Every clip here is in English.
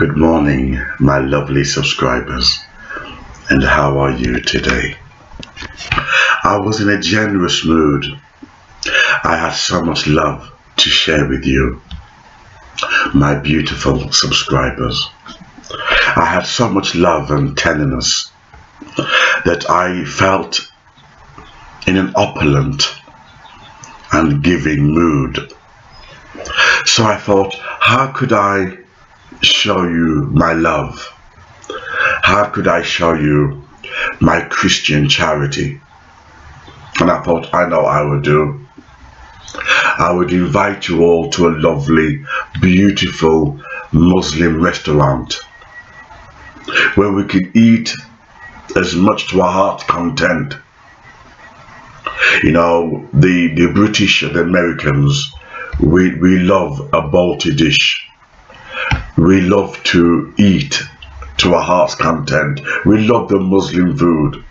Good morning, my lovely subscribers, and how are you today? I was in a generous mood. I had so much love to share with you, my beautiful subscribers. I had so much love and tenderness that I felt in an opulent and giving mood. So I thought, how could I show you my love? How could I show you my Christian charity? And I thought, I know what I would do. I would invite you all to a lovely, beautiful Muslim restaurant where we could eat as much to our heart's content. You know, the British and the Americans, we love a balti dish. We love to eat to our heart's content. We love the Muslim food.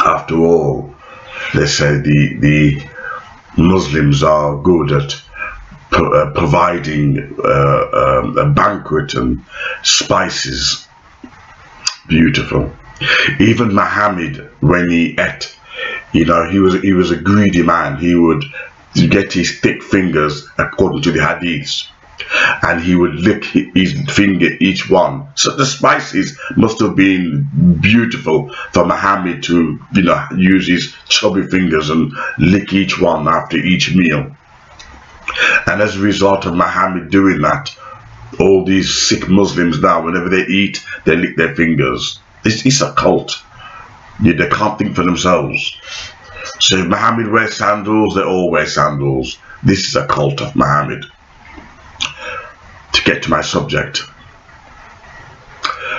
After all, they say the Muslims are good at providing a banquet and spices. Beautiful. Even Muhammad, when he ate, you know, he was a greedy man. He would get his thick fingers, according to the hadiths, and he would lick his finger each one. So the spices must have been beautiful for Muhammad to, you know, use his chubby fingers and lick each one after each meal. And as a result of Muhammad doing that, all these sick Muslims now, whenever they eat, they lick their fingers. It's a cult. They can't think for themselves. So if Muhammad wears sandals, they all wear sandals. This is a cult of Muhammad. To get to my subject,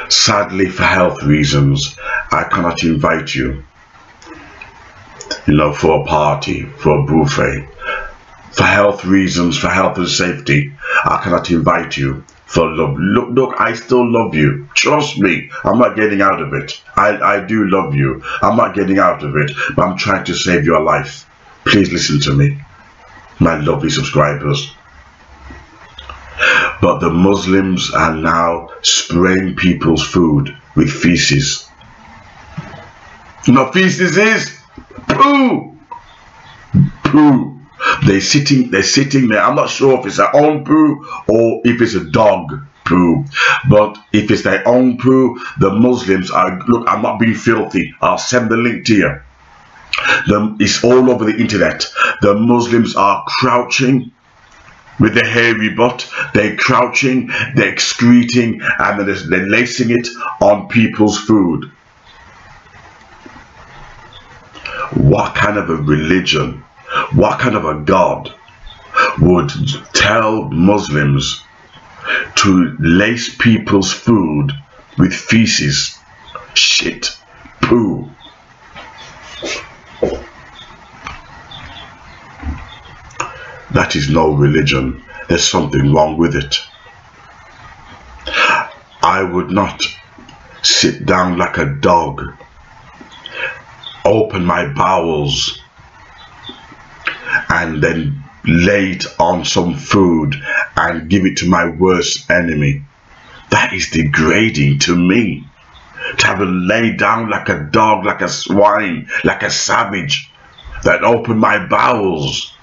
sadly, for health reasons, I cannot invite you, you know, for a party, for a buffet. For health reasons, for health and safety, I cannot invite you for love. Look, I still love you. Trust me, I'm not getting out of it. I do love you. I'm not getting out of it, but I'm trying to save your life. Please listen to me, my lovely subscribers. But the Muslims are now spraying people's food with feces. You know what feces is? Poo! Poo. They're sitting there. I'm not sure if it's their own poo or if it's a dog poo. But if it's their own poo, the Muslims are, look, I'm not being filthy. I'll send the link to you. It's all over the internet. The Muslims are crouching with their hairy butt. They're crouching, they're excreting, and they're lacing it on people's food. What kind of a religion, what kind of a God would tell Muslims to lace people's food with feces, shit, poo? That is no religion. There's something wrong with it. I would not sit down like a dog, open my bowels, and then lay it on some food and give it to my worst enemy. That is degrading to me. To have to lay down like a dog, like a swine, like a savage, that open my bowels.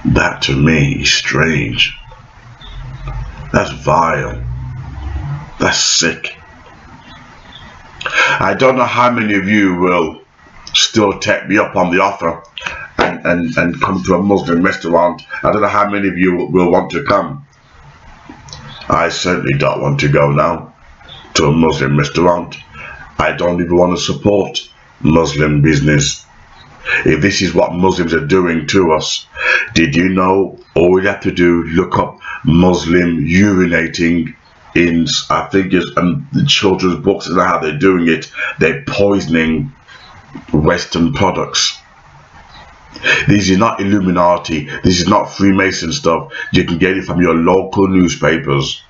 That to me is strange. That's vile. That's sick. I don't know how many of you will still take me up on the offer and come to a Muslim restaurant. I don't know how many of you will want to come. I certainly don't want to go now to a Muslim restaurant. I don't even want to support Muslim business. If this is what Muslims are doing to us, did you know all you have to do, look up Muslim urinating in, I think it's the children's books, and how they're doing it. They're poisoning Western products. This is not Illuminati. This is not Freemason stuff. You can get it from your local newspapers,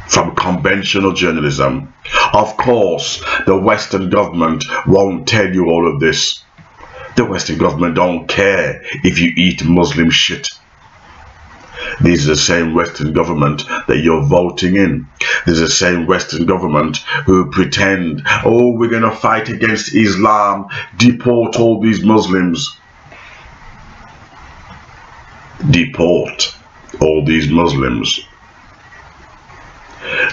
from conventional journalism. Of course, the Western government won't tell you all of this. The Western government don't care if you eat Muslim shit. These are the same Western government that you're voting in. This is the same Western government who pretend, oh, we're going to fight against Islam, deport all these Muslims. Deport all these Muslims.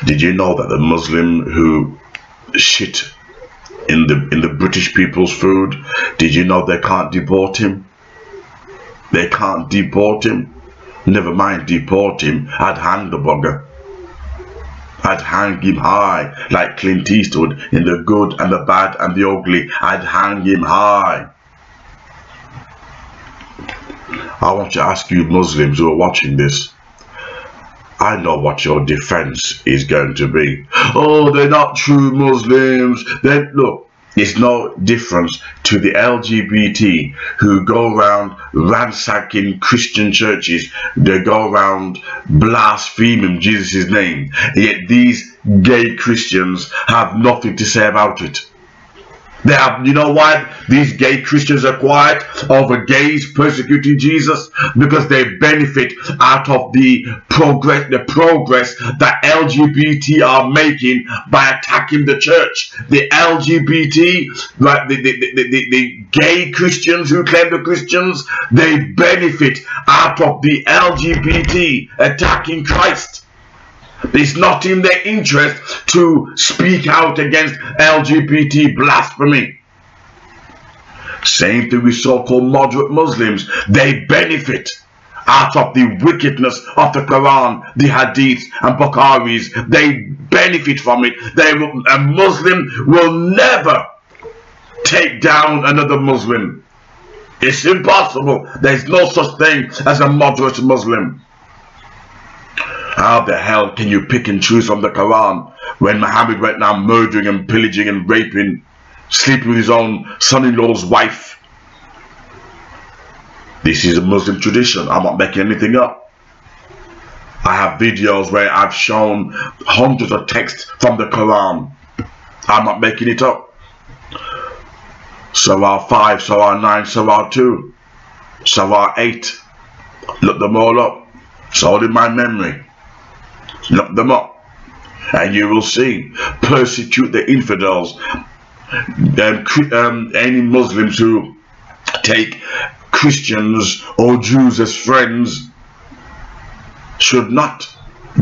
Did you know that the Muslim who shit in the British people's food, did you know they can't deport him? They can't deport him. Never mind deport him, I'd hang the bugger. I'd hang him high, like Clint Eastwood in The Good and the Bad and the Ugly. I'd hang him high. I want to ask you Muslims who are watching this, I know what your defense is going to be. Oh, they're not true Muslims. Then look, there's no difference to the LGBT who go around ransacking Christian churches. They go around blaspheming Jesus' name. Yet these gay Christians have nothing to say about it. They have, you know why these gay Christians are quiet over gays persecuting Jesus? Because they benefit out of the progress that LGBT are making by attacking the church. The LGBT, like the gay Christians who claim the Christians, they benefit out of the LGBT attacking Christ. It's not in their interest to speak out against LGBT blasphemy. Same thing with so-called moderate Muslims. They benefit out of the wickedness of the Quran, the Hadiths and Bukharis. They benefit from it. A Muslim will never take down another Muslim. It's impossible. There's no such thing as a moderate Muslim. How the hell can you pick and choose from the Quran when Muhammad went now murdering and pillaging and raping, sleeping with his own son-in-law's wife? This is a Muslim tradition. I'm not making anything up. I have videos where I've shown hundreds of texts from the Quran. I'm not making it up. Surah 5, Surah 9, Surah 2, Surah 8. Look them all up. It's all in my memory. Look them up and you will see. Persecute the infidels. Any Muslims who take Christians or Jews as friends should not.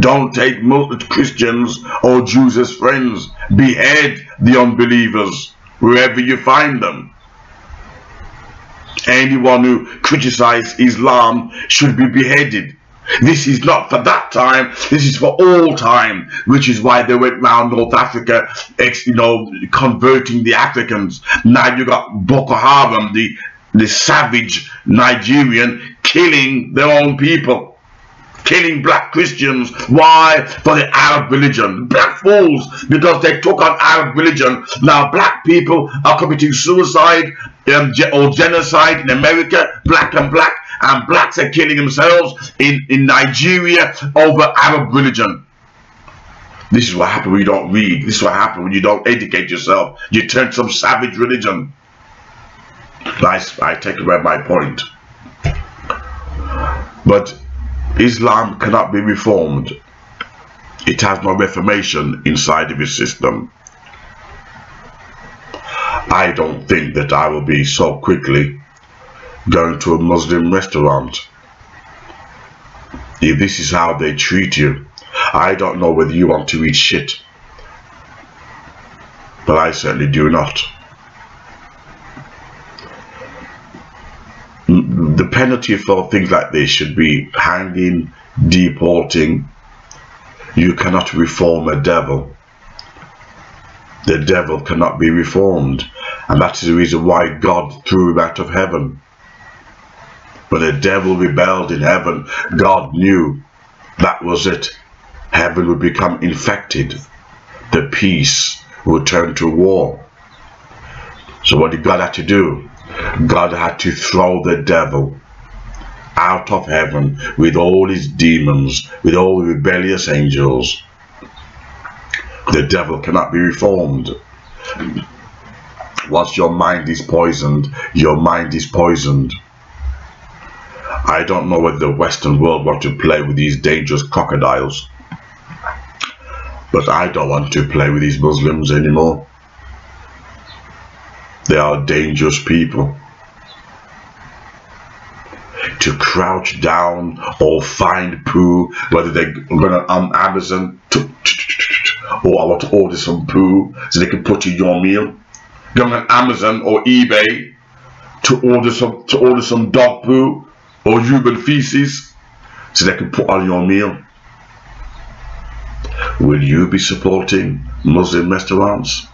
Don't take Christians or Jews as friends. Behead the unbelievers wherever you find them. Anyone who criticizes Islam should be beheaded. This is not for that time, this is for all time, which is why they went round North Africa, converting the Africans. Now you got Boko Haram, the savage Nigerian, killing their own people, killing black Christians. Why? For the Arab religion. Black fools, because they took on Arab religion. Now black people are committing suicide or genocide in America, black and black. And blacks are killing themselves in Nigeria over Arab religion. This is what happens when you don't read. This is what happens when you don't educate yourself. You turn to some savage religion. I take away my point. But Islam cannot be reformed. It has no reformation inside of its system. I don't think that I will be so quickly going to a Muslim restaurant. If this is how they treat you, I don't know whether you want to eat shit, but I certainly do not. The penalty for things like this should be hanging, deporting. You cannot reform a devil. The devil cannot be reformed, and that is the reason why God threw him out of heaven. When the devil rebelled in heaven, God knew that was it. Heaven would become infected. The peace would turn to war. So what did God have to do? God had to throw the devil out of heaven with all his demons, with all the rebellious angels. The devil cannot be reformed. Once your mind is poisoned, your mind is poisoned. I don't know whether the Western world want to play with these dangerous crocodiles, but I don't want to play with these Muslims anymore. They are dangerous people. To crouch down or find poo, whether they're going on Amazon or I want to order some poo so they can put in your meal. Going on Amazon or eBay to order some dog poo or human feces so they can put on your meal. Will you be supporting Muslim restaurants?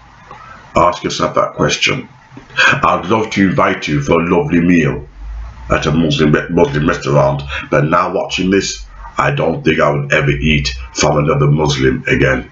Ask yourself that question. I'd love to invite you for a lovely meal at a Muslim restaurant, but now watching this, I don't think I would ever eat from another Muslim again.